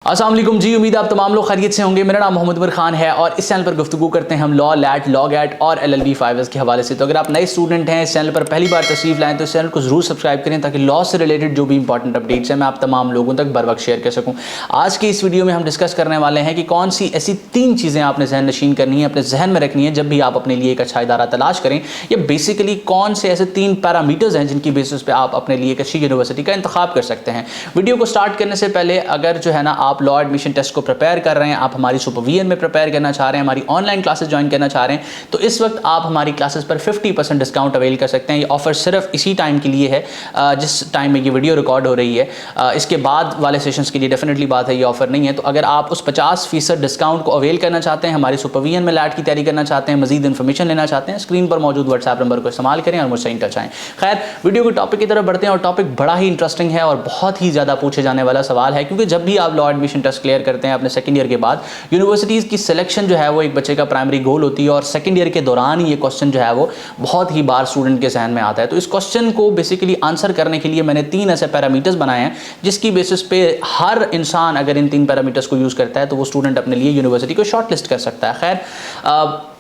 अस्सलाम वालेकुम जी, उम्मीद आप तमाम लोग खैरियत से होंगे। मेरा नाम मोहम्मद उमर खान है और इस चैनल पर गुफ्तगू करते हैं हम लॉ, लैट, लॉग एट और LLB फाइवर्स के हवाले से। तो अगर आप नए स्टूडेंट हैं, इस चैनल पर पहली बार तशरीफ लाएं तो इस चैनल को जरूर सब्सक्राइब करें ताकि लॉ से रिलेटेड जो भी इंपॉर्टेंट अपडेट्स हैं मैं आप तमाम लोगों तक बर वक्त शेयर कर सकूँ। आज की इस वीडियो में हम डिस्कस करने वाले हैं कि कौन सी ऐसी 3 चीज़ें आपने जहन नशीन करनी है, अपने जहन में रखनी है जब भी आप अपने लिए एक अच्छा इदारा तलाश करें, या बेसिकली कौन से ऐसे 3 पैरामीटर्स हैं जिनकी बेसिस पे आप अपने लिए एक अच्छी यूनिवर्सिटी का इंतखाब कर सकते हैं। वीडियो को स्टार्ट करने से पहले अगर जो है ना आप लॉ एडमिशन टेस्ट को प्रिपेयर कर रहे हैं, आप हमारी सुपरविजन में प्रिपेयर करना चाह रहे हैं, हमारी ऑनलाइन क्लासेस ज्वाइन करना चाह रहे हैं, तो इस वक्त आप हमारी क्लासेस पर 50% डिस्काउंट अवेल कर सकते हैं। ये ऑफर सिर्फ इसी टाइम के लिए है जिस टाइम में ये वीडियो रिकॉर्ड हो रही है। इसके बाद वाले सेशंस के लिए डेफिनेटली बात है, ये ऑफर नहीं है। तो अगर आप उस 50% डिस्काउंट को अवेल करना चाहते हैं, हमारी सुपरविजन में लैट की तैयारी करना चाहते हैं, मजीद इन्फॉर्मेशन लेना चाहते हैं, स्क्रीन पर मौजूद व्हाट्सएप नंबर को इस्तेमाल करें और मुझसे इन टच आएँ। खैर, वीडियो के टॉपिक की तरफ बढ़ते हैं और टॉपिक बड़ा ही इंटरेस्टिंग है और बहुत ही ज़्यादा पूछे जाने वाला सवाल है, क्योंकि जब भी आप लॉ एडमिशन टेस्ट क्लियर करते हैं अपने सेकंड ईयर के बाद, यूनिवर्सिटीज़ की सिलेक्शन जो है वो एक बच्चे का प्राइमरी गोल होती है और सेकंड ईयर के दौरान ही ये क्वेश्चन जो है वो बहुत ही बार स्टूडेंट के जहन में आता है। तो इस क्वेश्चन को बेसिकली आंसर करने के लिए मैंने 3 ऐसे पैरामीटर्स बनाए हैं जिसकी बेसिस पे हर इंसान अगर इन 3 पैरामीटर्स को यूज़ करता है तो वो स्टूडेंट अपने लिए यूनिवर्सिटी को शॉर्टलिस्ट कर सकता है। खैर,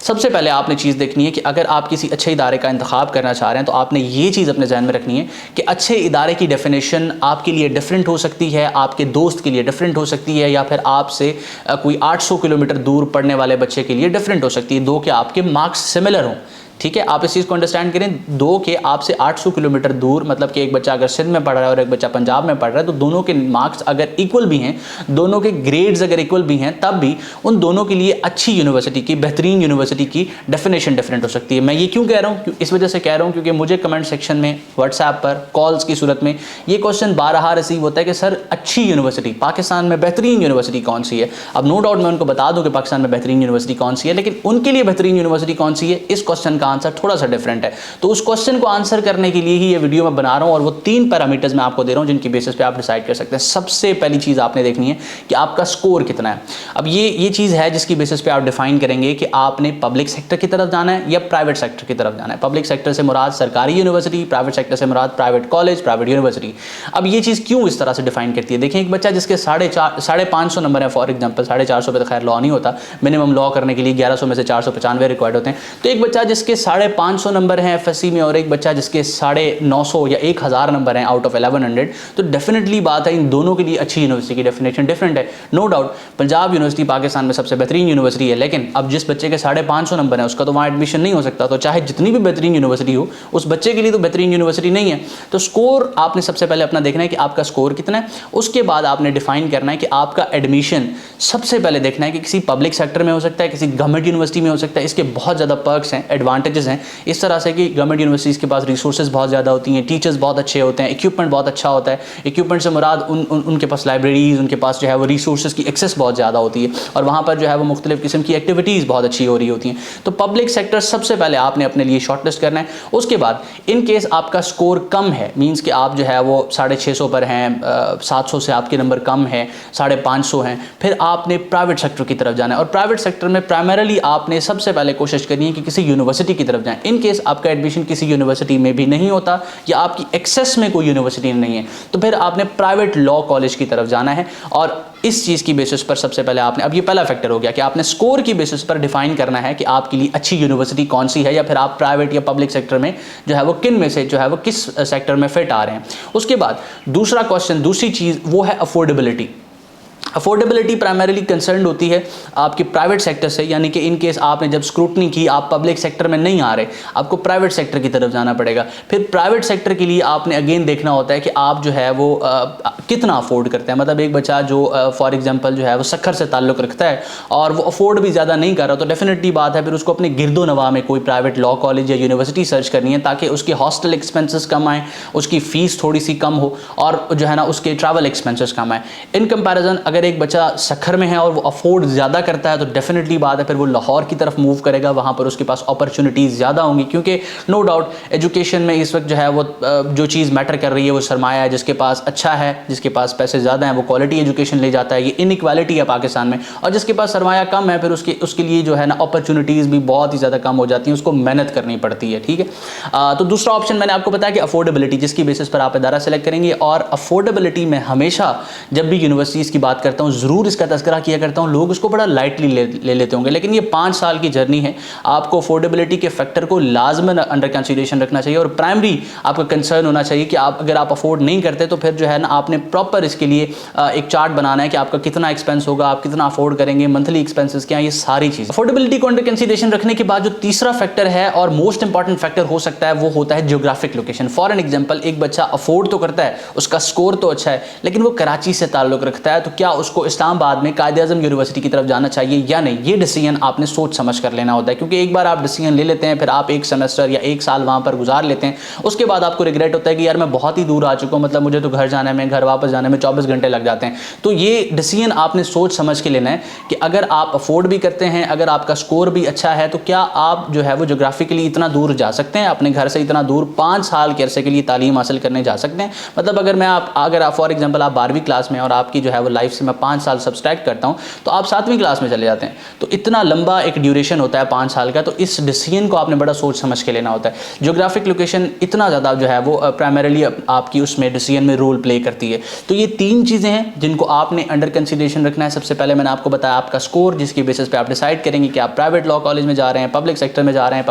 सबसे पहले आपने चीज़ देखनी है कि अगर आप किसी अच्छे इदारे का इंतखाब करना चाह रहे हैं तो आपने ये चीज़ अपने जहन में रखनी है कि अच्छे इदारे की डेफिनेशन आपके लिए डिफरेंट हो सकती है, आपके दोस्त के लिए डिफरेंट हो सकती है, या फिर आपसे कोई 800 किलोमीटर दूर पढ़ने वाले बच्चे के लिए डिफरेंट हो सकती है। दो के आपके मार्क्स सिमिलर हों, ठीक है, आप इस चीज़ को अंडरस्टैंड करें। 2 के आपसे 800 किलोमीटर दूर, मतलब कि एक बच्चा अगर सिंध में पढ़ रहा है और एक बच्चा पंजाब में पढ़ रहा है, तो दोनों के मार्क्स अगर इक्वल भी हैं, दोनों के ग्रेड्स अगर इक्वल भी हैं, तब भी उन दोनों के लिए अच्छी यूनिवर्सिटी की, बेहतरीन यूनिवर्सिटी की डेफिनेशन डिफरेंट हो सकती है। मैं ये क्यों कह रहा हूँ? इस वजह से कह रहा हूँ क्योंकि मुझे कमेंट सेक्शन में, व्हाट्सएप पर, कॉल्स की सूरत में ये क्वेश्चन बारहा रिसीव होता है कि सर अच्छी यूनिवर्सिटी, पाकिस्तान में बेहतरीन यूनिवर्सिटी कौन सी है। अब नो डाउट मैं उनको बता दूँ कि पाकिस्तान में बेहतरीन यूनिवर्सिटी कौन सी है, लेकिन उनके लिए बेहतरीन यूनिवर्सिटी कौन सी है, इस क्वेश्चन का आंसर थोड़ा सा डिफरेंट है। तो उस क्वेश्चन को आंसर करने के लिए ही ये वीडियो मैं बना रहा हूं और वो 3 पैरामीटर्स मैं आपको दे रहा हूं जिनकी बेसिस पे आप डिसाइड कर सकते हैं। सबसे पहली चीज आपने देखनी है कि आपका स्कोर कितना है। अब ये चीज है जिसकी बेसिस पे आप डिफाइन करेंगे कि आपने पब्लिक सेक्टर की तरफ जाना है या प्राइवेट सेक्टर की तरफ जाना है। पब्लिक सेक्टर से मुराद सरकारी यूनिवर्सिटी, प्राइवेट सेक्टर से मुराद प्राइवेट कॉलेज, प्राइवेट यूनिवर्सिटी। अब ये चीज क्यों इस तरह से डिफाइन करती है? देखिए, एक बच्चा जिसके 550 नंबर है, फॉर एग्जाम्पल 450 पे तो खैर लॉ नहीं होता, मिनिमम लॉ करने के लिए 1100 में से 495 रिक्वायर्ड होते हैं। तो एक बच्चा जिसके 550 नंबर है FSC में और एक बच्चा जिसके 950 या 1000 नंबर हैं आउट ऑफ 1100, तो डेफिनेटली बात है इन दोनों के लिए अच्छी यूनिवर्सिटी की डेफिनेशन डिफरेंट है। No doubt Punjab University Pakistan में सबसे बेहतरीन यूनिवर्सिटी है, लेकिन अब जिस बच्चे के 550 नंबर है उसका तो वहाँ एडमिशन नहीं हो सकता। तो चाहे जितनी भी बेहतरीन यूनिवर्सिटी हो, उस बच्चे के लिए तो बेहतरीन यूनिवर्सिटी नहीं है। तो स्कोर आपने सबसे पहले अपना देखना है कि आपका स्कोर कितना है। उसके बाद आपने डिफाइन करना है कि आपका एडमिशन सबसे पहले देखना है कि किसी पब्लिक सेक्टर में हो सकता है, किसी गवर्नमेंट यूनिवर्सिटी में हो सकता है। इसके बहुत ज़्यादा पर्क्स हैं, एडवांटेजेस हैं, इस तरह से कि गवर्नमेंट यूनिवर्सिटीज़ के पास रिसोर्सेज बहुत ज़्यादा होती हैं, टीचर्स बहुत अच्छे होते हैं, इक्विपमेंट बहुत अच्छा होता है। इक्विपमेंट से मुराद उनके पास लाइब्रेरीज, उनके पास जो है वो रिसोर्सेज की एक्सेस बहुत ज़्यादा होती है और वहाँ पर जो है वो मुख्तलिफ किस्म की एक्टिविटीज़ बहुत अच्छी हो रही होती हैं। तो पब्लिक सेक्टर सबसे पहले आपने अपने लिए शॉर्टलिस्ट करना है। उसके बाद इन केस आपका स्कोर कम है, मीन्स कि आप जो है वो 650 पर हैं, 700 से आपके नंबर कम है, 550 हैं, फिर आपने प्राइवेट सेक्टर की तरफ जाना है। और प्राइवेट सेक्टर में प्राइमरली आपने सबसे पहले कोशिश करनी है कि किसी यूनिवर्सिटी की तरफ जाएँ। इन केस आपका एडमिशन किसी यूनिवर्सिटी में भी नहीं होता या आपकी एक्सेस में कोई यूनिवर्सिटी नहीं है, तो फिर आपने प्राइवेट लॉ कॉलेज की तरफ जाना है। और इस चीज़ की बेसिस पर सबसे पहले आपने, अब ये पहला फैक्टर हो गया कि आपने स्कोर की बेसिस पर डिफाइन करना है कि आपके लिए अच्छी यूनिवर्सिटी कौन सी है, या फिर आप प्राइवेट या पब्लिक सेक्टर में जो है वो किन में से जो है वो किस सेक्टर में फिट आ रहे हैं। उसके बाद दूसरा क्वेश्चन, दूसरी चीज़ वो है अफोर्डेबिलिटी। अफोर्डेबिलिटी प्राइमरीली कंसर्न होती है आपकी प्राइवेट सेक्टर से, यानी कि इन केस आपने जब स्क्रूटनी की, आप पब्लिक सेक्टर में नहीं आ रहे, आपको प्राइवेट सेक्टर की तरफ जाना पड़ेगा। फिर प्राइवेट सेक्टर के लिए आपने अगेन देखना होता है कि आप जो है वो कितना अफोर्ड करते हैं। मतलब एक बच्चा जो फॉर एग्जांपल जो है वो सक्खर से ताल्लुक़ रखता है और वो अफोर्ड भी ज़्यादा नहीं कर रहा, तो डेफिनेटली बात है फिर उसको अपने गिरदो नवा में कोई प्राइवेट लॉ कॉलेज या यूनिवर्सिटी सर्च करनी है ताकि उसके हॉस्टल एक्सपेंसेस कम आएँ, उसकी फ़ीस थोड़ी सी कम हो और जो है ना उसके ट्रैवल एक्सपेंसेस कम आए। इन कंपैरिजन अगर एक बच्चा सक्खर में है और वो अफोर्ड ज़्यादा करता है तो डेफिनेटली बात है फिर वो लाहौर की तरफ मूव करेगा, वहाँ पर उसके पास अपॉर्चुनिटीज़ ज़्यादा होंगी, क्योंकि नो डाउट एजुकेशन में इस वक्त जो है वो जो चीज़ मैटर कर रही है वो सरमाया है। जिसके पास अच्छा है, जिसके पास पैसे ज़्यादा हैं, वो क्वालिटी एजुकेशन ले जाता है। ये इनइक्वालिटी है पाकिस्तान में। और जिसके पास सरमाया कम है फिर उसके लिए जो है ना अपॉर्चुनिटीज़ भी बहुत ही ज़्यादा कम हो जाती हैं, उसको मेहनत करनी पड़ती है। ठीक है, तो दूसरा ऑप्शन मैंने आपको बताया कि अफोर्डेबिलिटी, जिसकी बेसिस पर आप इदारा सेलेक्ट करेंगे। और अफोर्डेबिलिटी में हमेशा जब भी यूनिवर्सिटीज़ की बात करता हूँ ज़रूर इसका तज़किरा किया करता हूँ। लोग इसको बड़ा लाइटली ले लेते होंगे, लेकिन ये 5 साल की जर्नी है। आपको अफोर्डेबिलिटी के फैक्टर को लाजमन अंडर कंसीडरेशन रखना चाहिए और प्राइमरी आपका कंसर्न होना चाहिए कि अगर आप अफोर्ड नहीं करते तो फिर जो है ना आपने प्रॉपर इसके लिए एक चार्ट बनाना है कि आपका कितना एक्सपेंस होगा, आप कितना अफोर्ड करेंगे, मंथली एक्सपेंसेस क्या, ये सारी चीज़। अफोर्डेबिलिटी को अंडर कंसीडरेशन रखने के बाद जो तीसरा फैक्टर है और मोस्ट इंपॉर्टेंट फैक्टर हो सकता है वो होता है geographic location. For an example, एक बच्चा अफोर्ड तो करता है, उसका स्कोर तो अच्छा है, लेकिन वो कराची से ताल्लुक रखता है, तो क्या उसको इस्लामाबाद में कायद-ए-आज़म यूनिवर्सिटी की तरफ जाना चाहिए या नहीं? ये डिसीजन आपने सोच समझ कर लेना होता है, क्योंकि एक बार आप डिसीजन ले लेते हैं, फिर आप एक सेमेस्टर या एक साल वहाँ पर गुजार लेते हैं, उसके बाद आपको रिग्रेट होता है कि यार मैं बहुत ही दूर आ चुका हूँ, मतलब मुझे तो घर जाने में, घर वापस जाने में 24 घंटे लग जाते हैं। तो ये डिसीजन आपने सोच समझ के लेना है कि अगर आप अफोर्ड भी करते हैं, अगर आपका स्कोर भी अच्छा है, तो क्या आप जो है वो जोग्राफिकली इतना दूर जा सकते हैं, अपने घर से इतना दूर 5 साल के अरसे के लिए तालीम हासिल करने जा सकते हैं? मतलब अगर आप फॉर एग्जाम्पल आप 12वीं क्लास में और आपकी जो है वो लाइफ से मैं 5 साल सब्सट्रैक्ट करता हूँ तो आप 7वीं क्लास में चले जाते हैं। तो इतना लंबा एक ड्यूरेशन होता है 5 साल का, तो इस डिसीजन को आपने बड़ा सोच समझ के लेना होता है। ज्योग्राफिक लोकेशन इतना ज़्यादा जो है वो प्राइमरीली आपकी उसमें डिसीजन में रोल प्ले करती है। तो ये 3 चीज़ें हैं जिनको आपने अंडर कंसीडरेशन रखना है। सबसे पहले मैंने आपको बताया आपका स्कोर, जिसकी बेसिस पे आप डिसाइड करेंगे कि आप प्राइवेट लॉ कॉलेज में जा रहे हैं, पब्लिक सेक्टर में जा रहे हैं,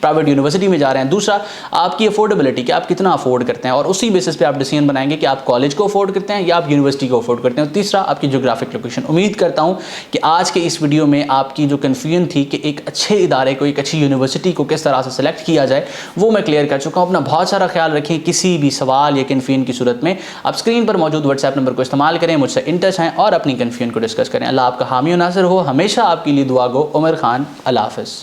प्राइवेट यूनिवर्सिटी में जा रहे हैं। दूसरा, आपकी अफोर्डेबिलिटी कि आप कितना अफोर्ड करते हैं, और उसी बेसिस पे आप डिसीजन बनाएंगे कि आप कॉलेज को अफोर्ड करते हैं या आप यूनिवर्सिटी को अफोर्ड करते हैं। और तीसरा, आपकी ज्योग्राफिक लोकेशन। उम्मीद करता हूँ कि आज के इस वीडियो में आपकी जो कन्फ्यूजन थी कि एक अच्छे इदारे को, एक अच्छी यूनिवर्सिटी को किस तरह से सेलेक्ट किया जाए, वो मैं क्लियर कर चुका हूँ। अपना बहुत सारा ख्याल रखें। किसी भी सवाल या कन्फ्यूजन की सूरत में आप स्क्रीन पर मौजूद व्हाट्सएप नंबर को इस्तेमाल करें, मुझसे इन टच हैं और अपनी कन्फ्यूजन को डिस्कस करें। अल्लाह आपका हामी और नासिर हो। हमेशा आपके लिए दुआ गो। उमर खान। अल्लाह हाफ़िज़।